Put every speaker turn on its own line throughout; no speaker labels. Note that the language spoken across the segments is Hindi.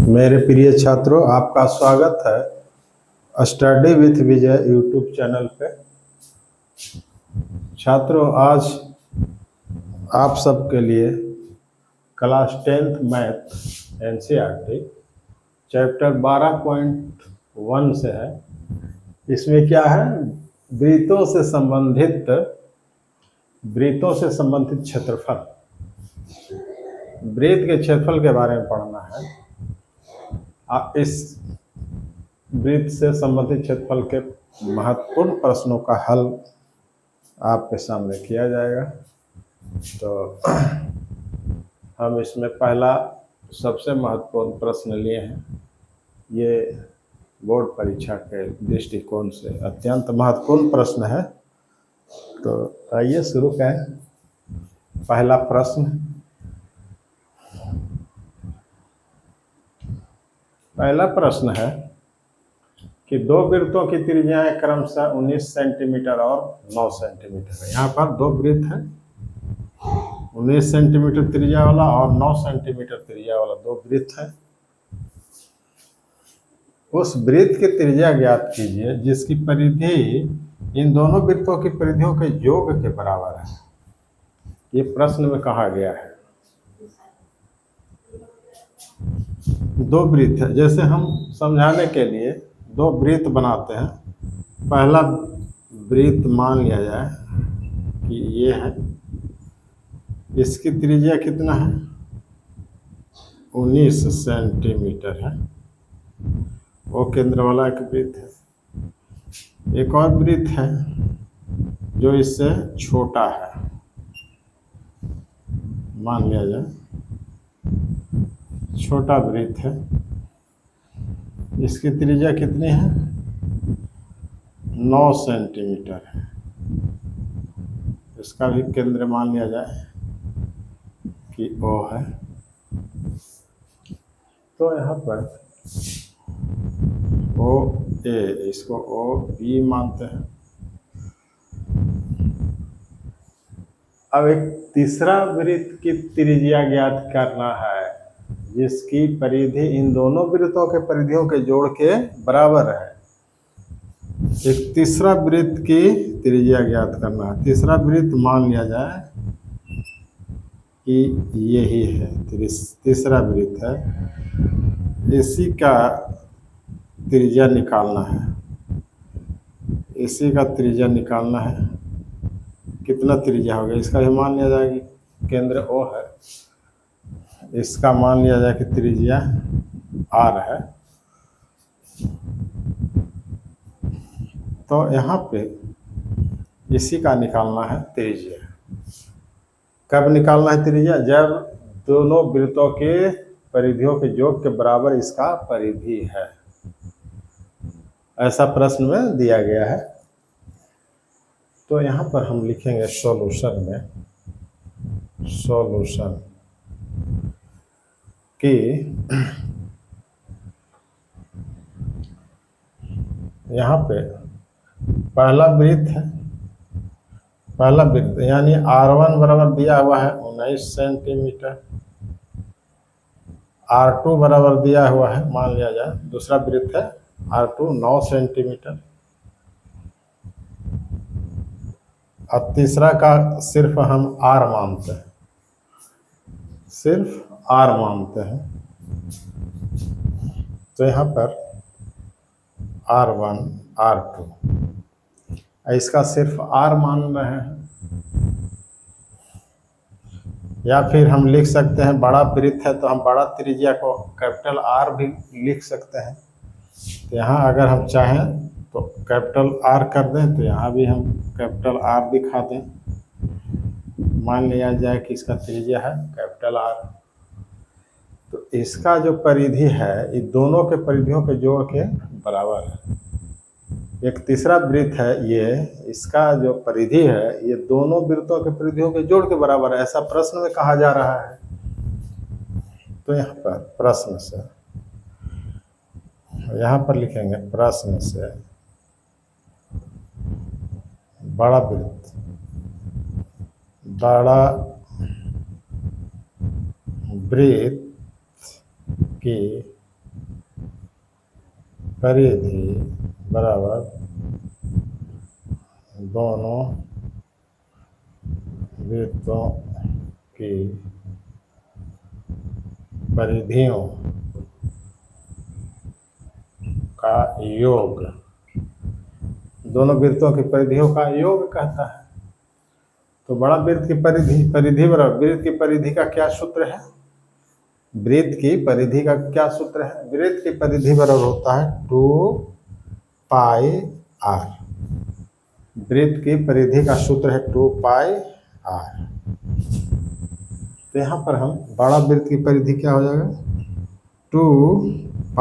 मेरे प्रिय छात्रों, आपका स्वागत है study with Vijay YouTube channel पे। छात्रों, आज आप सबके लिए class 10th math NCERT chapter 12.1 से है। इसमें क्या है, वृत्तों से संबंधित क्षेत्रफल, वृत्त के क्षेत्रफल के बारे में पढ़ना है। इस वृत्त से संबंधित क्षेत्रफल के महत्वपूर्ण प्रश्नों का हल आपके सामने किया जाएगा। तो हम इसमें पहला सबसे महत्वपूर्ण प्रश्न लिए हैं। ये बोर्ड परीक्षा के दृष्टिकोण से अत्यंत महत्वपूर्ण प्रश्न है। तो आइए शुरू करें। पहला प्रश्न है कि दो वृत्तों की त्रिज्याएं क्रमशः 19 सेंटीमीटर और 9 सेंटीमीटर है। यहाँ पर दो वृत्त हैं, 19 सेंटीमीटर त्रिज्या वाला और 9 सेंटीमीटर त्रिज्या वाला दो वृत्त है। उस वृत्त की त्रिज्या ज्ञात कीजिए जिसकी परिधि इन दोनों वृत्तों की परिधियों के योग के बराबर है। ये प्रश्न में कहा गया है। दो वृत्त है, जैसे हम समझाने के लिए दो वृत्त बनाते हैं। पहला वृत्त मान लिया जाए कि ये है, इसकी त्रिज्या कितना है, 19 सेंटीमीटर है। वो केंद्र वाला एक वृत्त है। एक और वृत्त है जो इससे छोटा है, मान लिया जाए छोटा वृत्त है। इसकी त्रिज्या कितनी है, 9 सेंटीमीटर है। इसका भी केंद्र मान लिया जाए कि O है। तो यहाँ पर OA, इसको OB मानते हैं। अब एक तीसरा वृत्त की त्रिज्या ज्ञात करना है जिसकी परिधि इन दोनों वृत्तों के परिधियों के जोड़ के बराबर है। एक तीसरा वृत्त की त्रिज्या ज्ञात करना है। तीसरा वृत्त मान लिया जाए कि यही है, तीसरा वृत्त है। इसी का त्रिज्या निकालना है। इसी का त्रिज्या निकालना है। कितना त्रिज्या होगा, इसका भी मान लिया जाए कि केंद्र O है। इसका मान लिया जाए कि त्रिज्या R है। तो यहाँ पे इसी का निकालना है त्रिज्या। कब निकालना है त्रिज्या, जब दोनों वृत्तों के परिधियों के योग के बराबर इसका परिधि है। ऐसा प्रश्न में दिया गया है। तो यहाँ पर हम लिखेंगे सॉल्यूशन कि यहाँ पे पहला वृत्त है, पहला वृत्त यानी R1 बराबर दिया हुआ है 19 सेंटीमीटर, R2 बराबर दिया हुआ है, मान लिया जाए दूसरा वृत्त है R2 9 सेंटीमीटर, और तीसरा का सिर्फ हम R मानते हैं, सिर्फ R मानते हैं। तो यहाँ पर R1 R2, इसका सिर्फ R मान रहे हैं। या फिर हम लिख सकते हैं, बड़ा वृत्त है तो हम बड़ा त्रिज्या को कैपिटल R भी लिख सकते हैं। तो यहाँ अगर हम चाहें तो कैपिटल R कर दें, तो यहाँ भी हम कैपिटल R दिखा दें। मान लिया जाए कि इसका त्रिज्या है कैपिटल R। तो इसका जो परिधि है ये दोनों के परिधियों के जोड़ के बराबर है। एक तीसरा वृत्त है ये, इसका जो परिधि है ये दोनों वृत्तों के परिधियों के जोड़ के बराबर है, ऐसा प्रश्न में कहा जा रहा है। तो यहाँ पर प्रश्न से, यहाँ पर लिखेंगे प्रश्न से बड़ा वृत्त की परिधि बराबर दोनों वृत्तों की परिधियों का योग, दोनों वृत्तों की परिधियों का योग कहता है। तो बड़ा वृत्त की परिधि बराबर वृत्त की परिधि का क्या सूत्र है? वृत्त की परिधि का क्या सूत्र है? वृत्त की परिधि बराबर होता है 2πr। वृत्त की परिधि का सूत्र है 2πr। तो यहाँ पर हम बड़ा वृत्त की परिधि क्या हो जाएगा? 2π,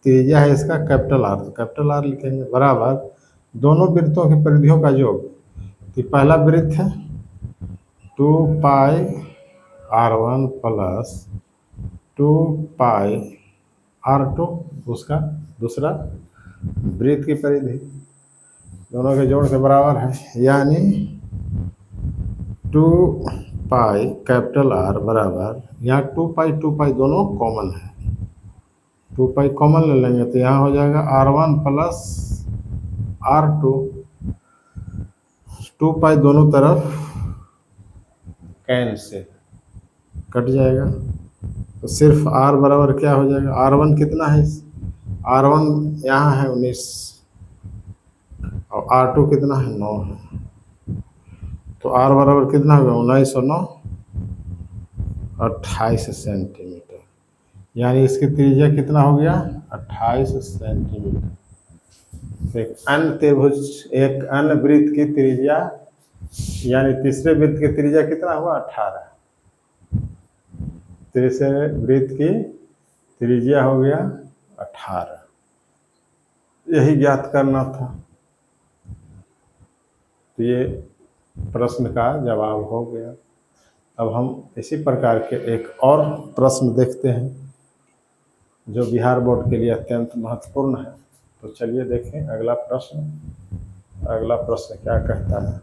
त्रिज्या है इसका कैपिटल आर, तो कैपिटल आर लिखेंगे बराबर दोनों वृत्तों की परिधियों का योग। तो पहला वृत्त है 2πr1 प्लस 2πr2, उसका दूसरा वृत्त की परिधि दोनों के जोड़ के बराबर है, यानी 2π कैपिटल आर बराबर, यहाँ 2π दोनों कॉमन है, 2π कॉमन ले लेंगे तो यहाँ हो जाएगा r1 प्लस r2। 2π दोनों तरफ कैंसिल कट जाएगा, तो सिर्फ r बराबर क्या हो जाएगा? r1 कितना है? r1 यहाँ है 19 और r2 कितना है? 9 है। तो r बराबर कितना होगा? 19 और 9 28 सेंटीमीटर, यानी इसकी त्रिज्या कितना हो गया? 28 सेंटीमीटर। एक अन्य त्रिभुज, एक अन्य वृत्त की त्रिज्या, यानी तीसरे वृत्त की त्रिज्या कितना हुआ? 18। तीसरे वृत्त की त्रिज्या हो गया 18, यही ज्ञात करना था। तो ये प्रश्न का जवाब हो गया। अब हम इसी प्रकार के एक और प्रश्न देखते हैं जो बिहार बोर्ड के लिए अत्यंत महत्वपूर्ण है। तो चलिए देखें अगला प्रश्न। अगला प्रश्न क्या कहता है?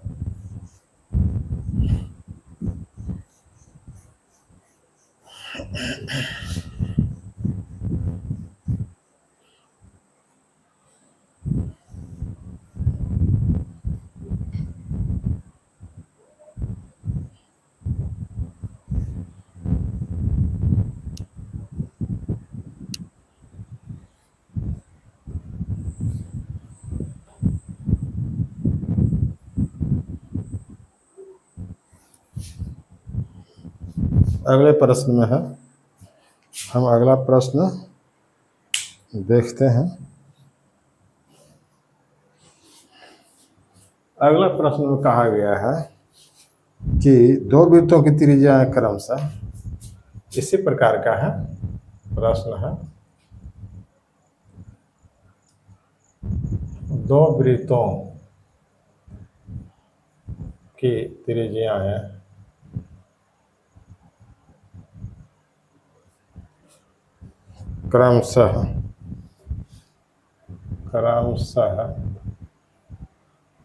अगले प्रश्न में है, हम अगला प्रश्न देखते हैं। अगला प्रश्न में कहा गया है कि दो वृत्तों की त्रिज्या क्रमशः इसी प्रकार का है। प्रश्न है दो वृत्तों की त्रिज्याएं क्रमशः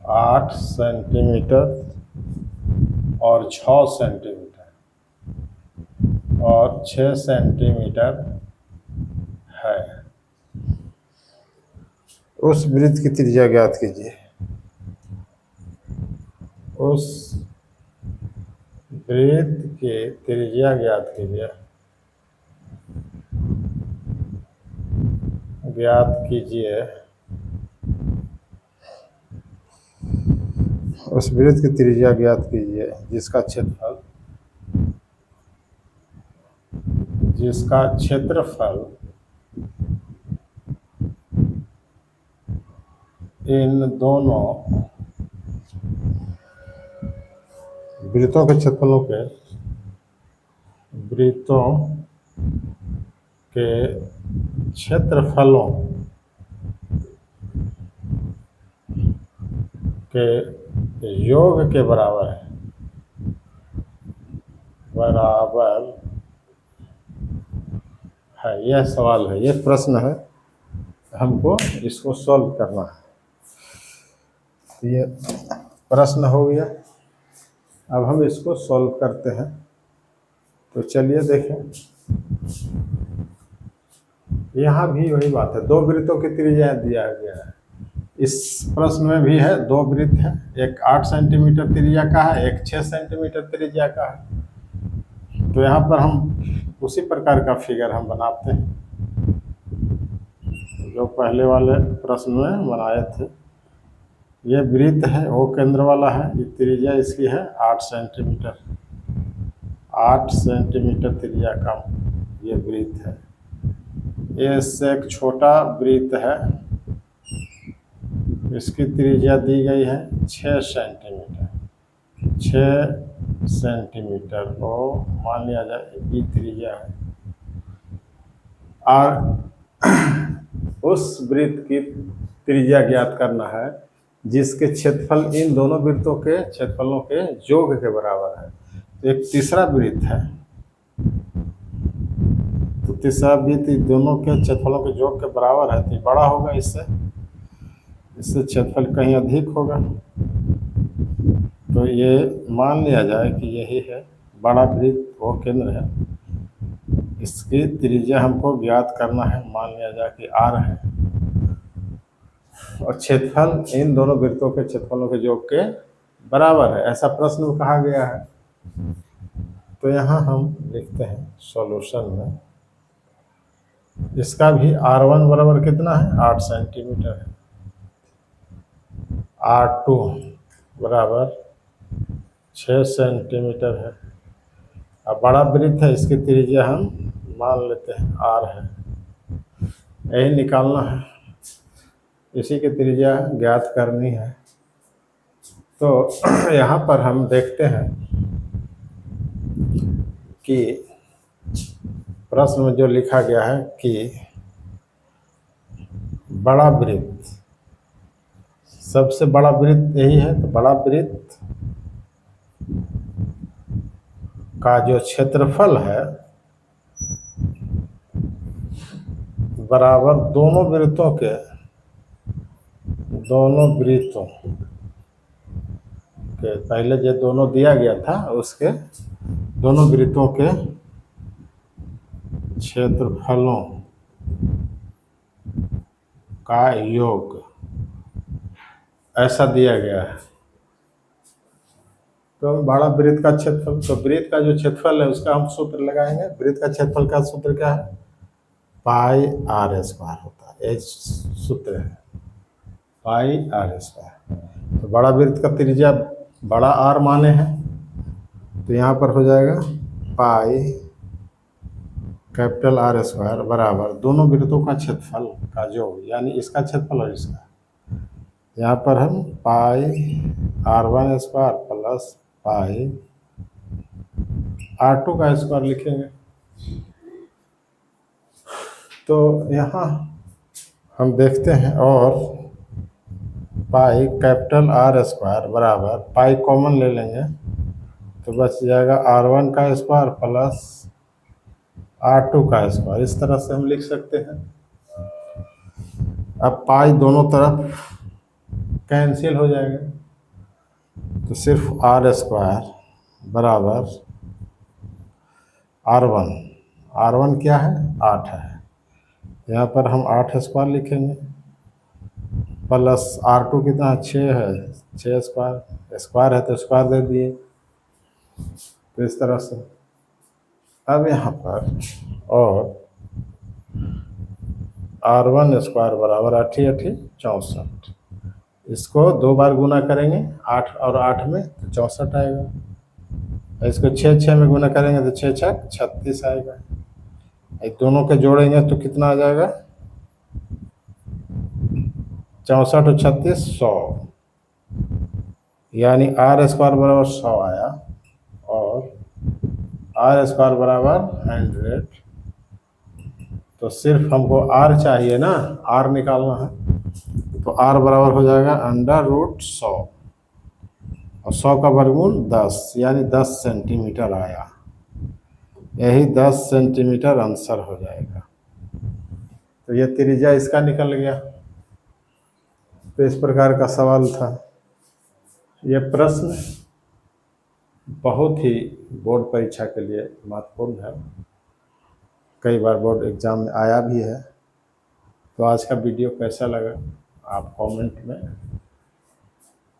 8 सेंटीमीटर और 6 सेंटीमीटर और 6 सेंटीमीटर है। उस वृत्त की त्रिज्या ज्ञात कीजिए। उस वृत्त की त्रिज्या ज्ञात कीजिए। ज्ञात कीजिए उस वृत्त की त्रिज्या ज्ञात कीजिए जिसका क्षेत्रफल इन दोनों वृत्तों के क्षेत्रफलों के योग के बराबर है। यह सवाल है, यह प्रश्न है, हमको इसको सॉल्व करना है। तो ये प्रश्न हो गया, अब हम इसको सॉल्व करते हैं। तो चलिए देखें। यहाँ भी वही बात है, दो वृत्तों की त्रिज्या दिया गया है। इस प्रश्न में भी है, दो वृत्त है, एक 8 सेंटीमीटर त्रिज्या का है, एक 6 सेंटीमीटर त्रिज्या का है। तो यहाँ पर हम उसी प्रकार का फिगर हम बनाते हैं जो पहले वाले प्रश्न में बनाए थे। ये वृत्त है, वो केंद्र वाला है, ये त्रिज्या इसकी है 8 सेंटीमीटर। 8 सेंटीमीटर त्रिज्या का ये वृत्त है। ये इससे एक छोटा वृत्त है, इसकी त्रिज्या दी गई है 6 सेंटीमीटर। 6 सेंटीमीटर को मान लिया जाए कि त्रिज्या है, और उस वृत्त की त्रिज्या ज्ञात करना है जिसके क्षेत्रफल इन दोनों वृत्तों के क्षेत्रफलों के योग के बराबर है। तो एक तीसरा वृत्त है, तो तीसरा वृत्त इन दोनों के क्षेत्रफलों के योग के बराबर है, तो ये बड़ा होगा, इससे क्षेत्रफल कहीं अधिक होगा। तो ये मान लिया जाए कि यही है बड़ा वृत्त, वो केंद्र है, इसकी त्रिज्या हमको ज्ञात करना है, मान लिया जाए कि r है, और क्षेत्रफल इन दोनों वृत्तों के क्षेत्रफलों के योग के बराबर है, ऐसा प्रश्न में कहा गया है। तो यहाँ हम लिखते हैं सॉल्यूशन में, इसका भी r1 बराबर कितना है, 8 सेंटीमीटर है, r2 बराबर 6 सेंटीमीटर है। अब बड़ा वृत्त है, इसकी त्रिज्या हम मान लेते हैं r है, यही निकालना है, इसी की त्रिज्या ज्ञात करनी है। तो यहाँ पर हम देखते हैं कि प्रश्न में जो लिखा गया है कि बड़ा वृत्त, सबसे बड़ा वृत्त यही है, तो बड़ा वृत्त का जो क्षेत्रफल है बराबर दोनों वृत्तों के पहले जो दोनों दिया गया था उसके दोनों वृत्तों के क्षेत्रफलों का योग, ऐसा दिया गया है। तो बड़ा वृत्त का क्षेत्रफल, तो वृत्त का जो क्षेत्रफल है उसका हम सूत्र लगाएंगे। वृत्त का क्षेत्रफल का सूत्र क्या है, पाई r स्क्वायर होता है, ये सूत्र है, पाई r स्क्वायर। तो बड़ा वृत्त का त्रिज्या बड़ा r माने हैं, तो यहाँ पर हो जाएगा पाई कैपिटल R स्क्वायर बराबर दोनों वृत्तों का क्षेत्रफल का योग, यानी इसका क्षेत्रफल और इसका। यहाँ पर हम पाई r1 square plus pi r2 का स्क्वायर लिखेंगे। तो यहाँ हम देखते हैं, और पाई कैपिटल R स्क्वायर बराबर पाई कॉमन ले लेंगे तो बच जाएगा r1 का स्क्वायर प्लस r2 का स्क्वायर, इस तरह से हम लिख सकते हैं। अब पाई दोनों तरफ कैंसिल हो जाएगा, तो सिर्फ r स्क्वायर बराबर r1 क्या है, 8 है, यहाँ पर हम 8 स्क्वायर लिखेंगे प्लस r2 कितना 6 है, 6 स्क्वायर है तो स्क्वायर दे दिए, तो इस तरह से। अब यहाँ पर और r1 स्क्वायर बराबर 8 8 64, इसको 2 बार गुना करेंगे 8 और 8 में तो 64 आएगा। इसको 6 6 में गुना करेंगे तो 6 6 36 आएगा। एक दोनों के जोड़ेंगे तो कितना आ जाएगा, 64 और 36 100, यानी r स्क्वायर बराबर 100 आया, और r स्क्वायर बराबर 100। तो सिर्फ हमको r चाहिए ना, r निकालना है, तो r बराबर हो जाएगा √100, और 100 का वर्गमूल 10, यानी 10 सेंटीमीटर आया। यही 10 सेंटीमीटर आंसर हो जाएगा। तो ये त्रिज्या इसका निकल गया। तो इस प्रकार का सवाल था। ये प्रश्न बहुत ही बोर्ड परीक्षा के लिए महत्वपूर्ण है। कई बार बोर्ड एग्ज़ाम में आया भी है। तो आज का वीडियो कैसा लगा आप कमेंट में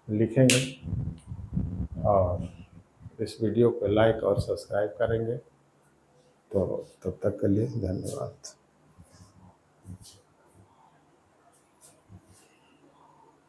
लिखेंगे और इस वीडियो को लाइक और सब्सक्राइब करेंगे। तो तब तक के लिए धन्यवाद।